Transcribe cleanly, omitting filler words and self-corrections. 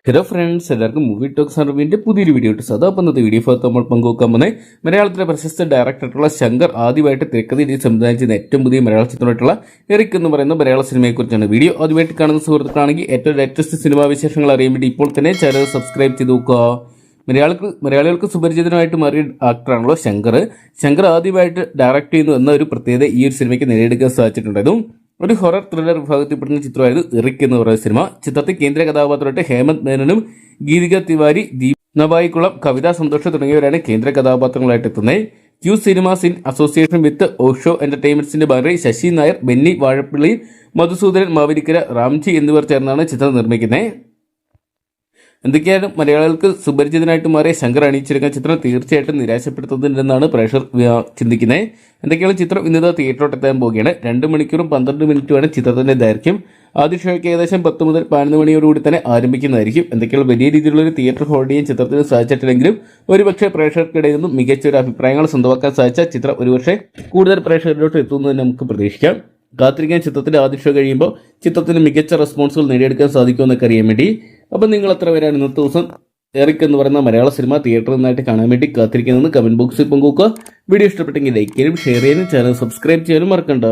Hello friends, എല്ലാവർക്കും movie talks അറിവിന്റെ പുതിയൊരു വീഡിയോ ഇട്ട് സദാ പന്നത്തെ വീഡിയോ ഭാഗത്ത് നമ്മൾ പങ്കുവെക്കാൻ പോകുന്നത് മലയാളത്തിലെ പ്രശസ്ത ഡയറക്ടറായിട്ടുള്ള ശങ്കർ ആദ്യമായിട്ട് തിരക്കഥയിൽ സംവിധാനം ചെയ്ത ഏറ്റവും പുതിയ മലയാള ചിത്രമായിട്ടുള്ള എറിക് എന്ന് പറയുന്ന മലയാള സിനിമയെക്കുറിച്ചാണ്. വീഡിയോ ആദ്യമായിട്ട് കാണുന്ന സുഹൃത്തുക്കളാണെങ്കിൽ ഏറ്റവും ലേറ്റസ്റ്റ് സിനിമാ വിശേഷങ്ങൾ അറിയാൻ വേണ്ടി ഇപ്പോൾ തന്നെ ചാനൽ സബ്സ്ക്രൈബ് ചെയ്ത് നോക്കുക. മലയാളികൾക്ക് സുപരിചിതനായിട്ട് മാറിയ ആക്ടറാണല്ലോ ശങ്കർ ആദ്യമായിട്ട് ഡയറക്ട് ചെയ്യുന്നു എന്ന ഒരു പ്രത്യേകത ഈ ഒരു സിനിമയ്ക്ക് നേടിയെടുക്കാൻ സാധിച്ചിട്ടുണ്ടായിരുന്നു. ഒരു ഹൊറർ ത്രില്ലർ വിഭാഗത്തിൽപ്പെടുന്ന ചിത്രമായിരുന്നു എറിക് എന്ന് പറയുന്ന സിനിമ. ചിത്രത്തിൽ കേന്ദ്ര കഥാപാത്രമായിട്ട് ഹേമന്ത് മേനനും ഗീതിക തിവാരി, ദീപ് നവായിക്കുളം, കവിത സന്തോഷ് തുടങ്ങിയവരാണ് കേന്ദ്ര കഥാപാത്രങ്ങളായിട്ട് എത്തുന്നത്. Q Cinemas in association with Osho എന്റർടൈൻമെന്റ്സിന്റെ ബാനറിൽ ശശി നായർ, ബെന്നി വാഴപ്പിള്ളി, മധുസൂദനൻ മാവേലിക്കര, റാംജി എന്നിവർ ചേർന്നാണ് ചിത്രം നിർമ്മിക്കുന്നത്. എന്തൊക്കെയായാലും മലയാളികൾക്ക് സുപരിചിതനായിട്ട് മാറിയ ശങ്കർ അണിയിച്ചെടുക്കുന്ന ചിത്രം തീർച്ചയായിട്ടും നിരാശപ്പെടുത്തുന്നില്ലെന്നാണ് പ്രേക്ഷകർ ചിന്തിക്കുന്നത്. എന്തൊക്കെയാണ് ചിത്രം ഇന്നത് തിയേറ്ററിലോട്ട് എത്താൻ പോവുകയാണ്. 2 മണിക്കൂറും 12 മിനിറ്റുമാണ് ചിത്രത്തിന്റെ ദൈർഘ്യം. ആദ്യ ഷോയ്ക്ക് ഏകദേശം 10 മുതൽ 11 മണിയോടുകൂടി തന്നെ ആരംഭിക്കുന്നതായിരിക്കും. എന്തൊക്കെയാണ് വലിയ രീതിയിലുള്ള ഒരു തിയേറ്റർ ഹോൾഡ് ചെയ്യാൻ ചിത്രത്തിന് സാധിച്ചിട്ടില്ലെങ്കിലും ഒരുപക്ഷെ പ്രേക്ഷകർക്കിടയിൽ നിന്നും മികച്ച ഒരു അഭിപ്രായങ്ങൾ സ്വന്തമാക്കാൻ സാധിച്ച ചിത്രം ഒരുപക്ഷെ കൂടുതൽ പ്രേക്ഷകരിലോട്ട് എത്തുന്നതിന് നമുക്ക് പ്രതീക്ഷിക്കാം. കാത്തിരിക്കാൻ ചിത്രത്തിന്റെ ആദ്യ ഷോ കഴിയുമ്പോൾ ചിത്രത്തിന് മികച്ച റെസ്പോൺസുകൾ നേടിയെടുക്കാൻ സാധിക്കുമെന്നൊക്കെ അറിയാൻ വേണ്ടി അപ്പം നിങ്ങൾ എത്ര പേരാണ് ഇന്നത്തെ ദിവസം എറിക് എന്ന് പറയുന്ന മലയാള സിനിമ തിയേറ്ററിൽ നിന്നായിട്ട് കാണാൻ വേണ്ടി കാത്തിരിക്കുന്നതെന്ന് കമന്റ് ബോക്സിൽ പങ്കുവെക്കുക. വീഡിയോ ഇഷ്ടപ്പെട്ടെങ്കിൽ ലൈക്ക് ചെയ്യാനും ഷെയർ ചെയ്യാനും ചാനൽ സബ്സ്ക്രൈബ് ചെയ്യാനും മറക്കണ്ട.